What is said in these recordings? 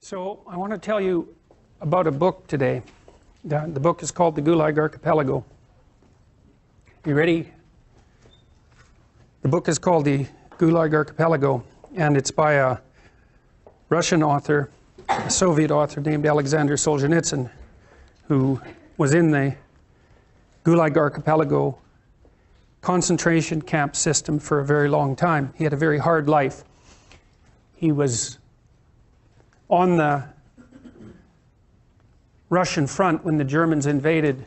So I want to tell you about a book today. The book is called The Gulag Archipelago. You ready? The book is called The Gulag Archipelago, and it's by a Russian author, a Soviet author named Aleksandr Solzhenitsyn, who was in the Gulag Archipelago concentration camp system for a very long time. He had a very hard life. He was on the Russian front when the Germans invaded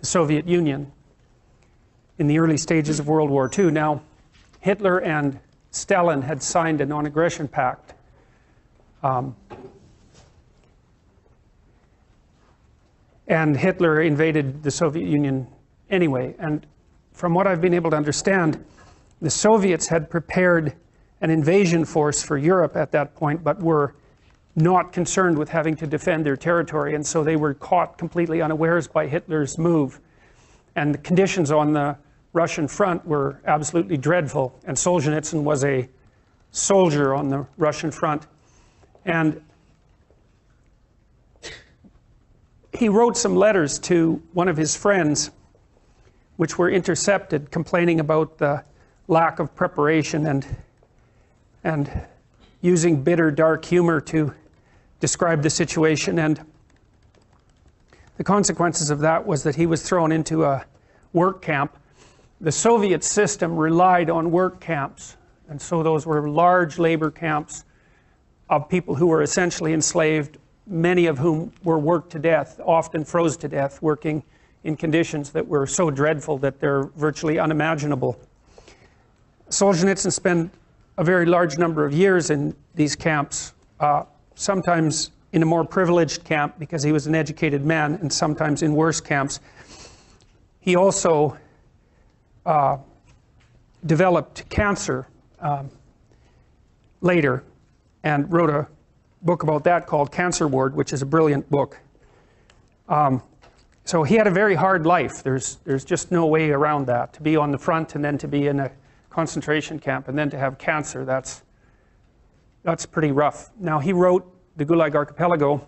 the Soviet Union in the early stages of World War II. Now, Hitler and Stalin had signed a non-aggression pact. And Hitler invaded the Soviet Union anyway. And from what I've been able to understand, the Soviets had prepared an invasion force for Europe at that point, but were not concerned with having to defend their territory, and so they were caught completely unawares by Hitler's move. And the conditions on the Russian front were absolutely dreadful, and Solzhenitsyn was a soldier on the Russian front. And he wrote some letters to one of his friends, which were intercepted, complaining about the lack of preparation and using bitter, dark humor to describe the situation. And the consequences of that was that he was thrown into a work camp. The Soviet system relied on work camps, and so those were large labor camps of people who were essentially enslaved, many of whom were worked to death, often froze to death, working in conditions that were so dreadful that they're virtually unimaginable. Solzhenitsyn spent a very large number of years in these camps, sometimes in a more privileged camp because he was an educated man, and sometimes in worse camps. He also developed cancer later and wrote a book about that called Cancer Ward, which is a brilliant book. So he had a very hard life. There's just no way around that. To be on the front and then to be in a concentration camp and then to have cancer, that's pretty rough. Now, he wrote The Gulag Archipelago.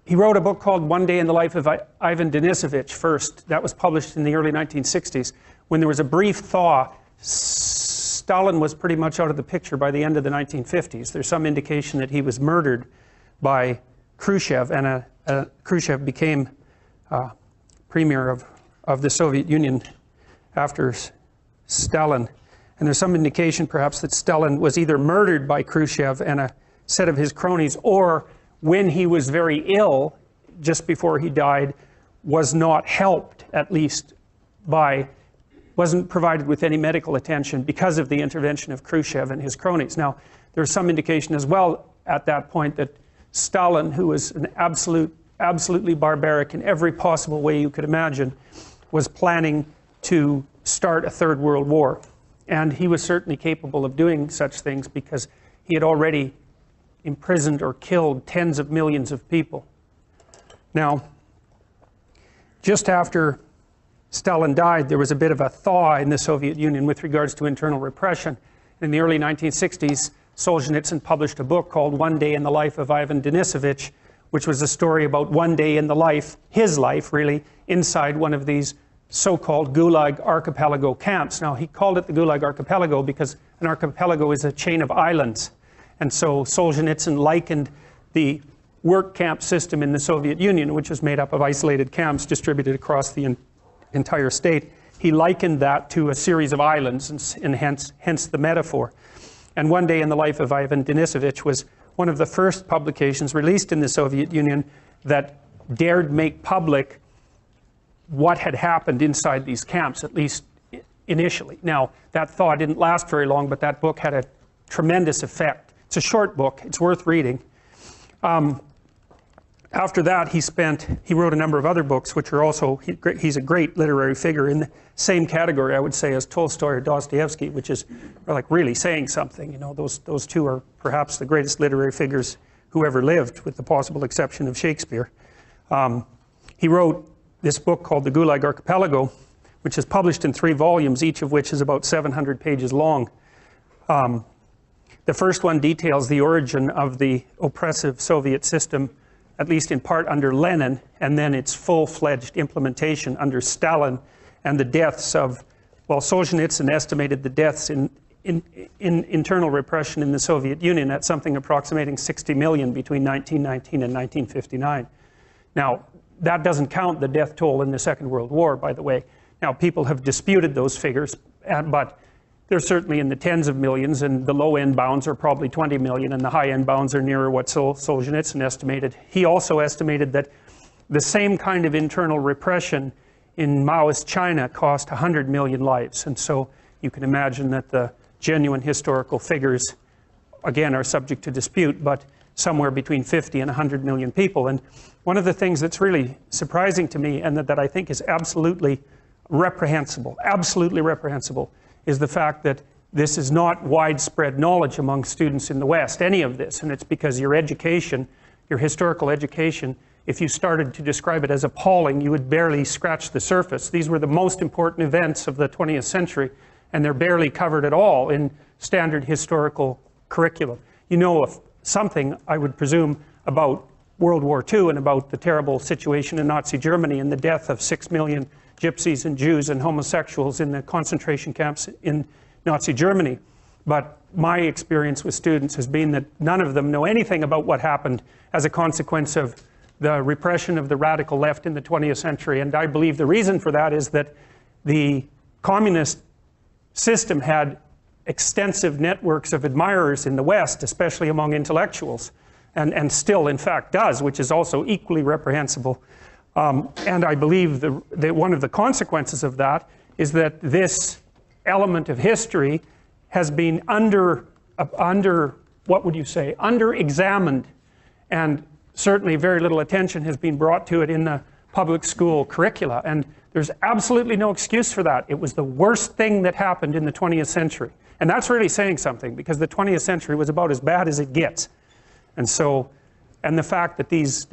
He wrote a book called One Day in the Life of Ivan Denisovich first. That was published in the early 1960s. When there was a brief thaw, Stalin was pretty much out of the picture by the end of the 1950s. There's some indication that he was murdered by Khrushchev, and Khrushchev became premier of the Soviet Union after Stalin. And there's some indication perhaps that Stalin was either murdered by Khrushchev and a set of his cronies, or when he was very ill, just before he died, was not helped, at least wasn't provided with any medical attention because of the intervention of Khrushchev and his cronies. Now, there's some indication as well at that point that Stalin, who was an absolutely barbaric in every possible way you could imagine, was planning to start a third world war. And he was certainly capable of doing such things because he had already imprisoned or killed tens of millions of people. Now, just after Stalin died, there was a bit of a thaw in the Soviet Union with regards to internal repression. In the early 1960s, Solzhenitsyn published a book called One Day in the Life of Ivan Denisovich, which was a story about one day in the life, his life really, inside one of these so-called Gulag Archipelago camps. Now, he called it the Gulag Archipelago because an archipelago is a chain of islands. And so Solzhenitsyn likened the work camp system in the Soviet Union, which was made up of isolated camps distributed across the entire state. He likened that to a series of islands, and hence the metaphor. And One Day in the Life of Ivan Denisovich was one of the first publications released in the Soviet Union that dared make public what had happened inside these camps, at least initially. Now, that thaw didn't last very long, but that book had a tremendous effect. It's a short book. It's worth reading. After that, he wrote a number of other books, which are also, he's a great literary figure in the same category, I would say, as Tolstoy or Dostoevsky, which is like really saying something. You know, those two are perhaps the greatest literary figures who ever lived, with the possible exception of Shakespeare. He wrote this book called The Gulag Archipelago, which is published in 3 volumes, each of which is about 700 pages long. The first one details the origin of the oppressive Soviet system, at least in part under Lenin, and then its full-fledged implementation under Stalin, and the deaths of, well, Solzhenitsyn estimated the deaths in internal repression in the Soviet Union at something approximating 60 million between 1919 and 1959. Now, that doesn't count the death toll in the Second World War, by the way. Now, people have disputed those figures, but they're certainly in the tens of millions, and the low-end bounds are probably 20 million, and the high-end bounds are nearer what Solzhenitsyn estimated. He also estimated that the same kind of internal repression in Maoist China cost 100 million lives, and so you can imagine that the genuine historical figures, again, are subject to dispute, but somewhere between 50 and 100 million people. And one of the things that's really surprising to me, and that I think is absolutely reprehensible, is the fact that this is not widespread knowledge among students in the West, any of this, and it's because your education, your historical education, if you started to describe it as appalling, you would barely scratch the surface. These were the most important events of the 20th century, and they're barely covered at all in standard historical curriculum. You know something, I would presume, about World War II and about the terrible situation in Nazi Germany and the death of 6 million gypsies and Jews and homosexuals in the concentration camps in Nazi Germany. But my experience with students has been that none of them know anything about what happened as a consequence of the repression of the radical left in the 20th century. And I believe the reason for that is that the communist system had extensive networks of admirers in the West, especially among intellectuals, and still, in fact, does, which is also equally reprehensible. And I believe that one of the consequences of that is that this element of history has been what would you say, under-examined, and certainly very little attention has been brought to it in the public school curricula, and there's absolutely no excuse for that. It was the worst thing that happened in the 20th century, and that's really saying something, because the 20th century was about as bad as it gets. And so, and the fact that these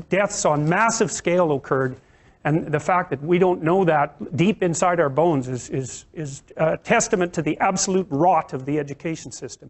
deaths on massive scale occurred, and the fact that we don't know that deep inside our bones is a testament to the absolute rot of the education system.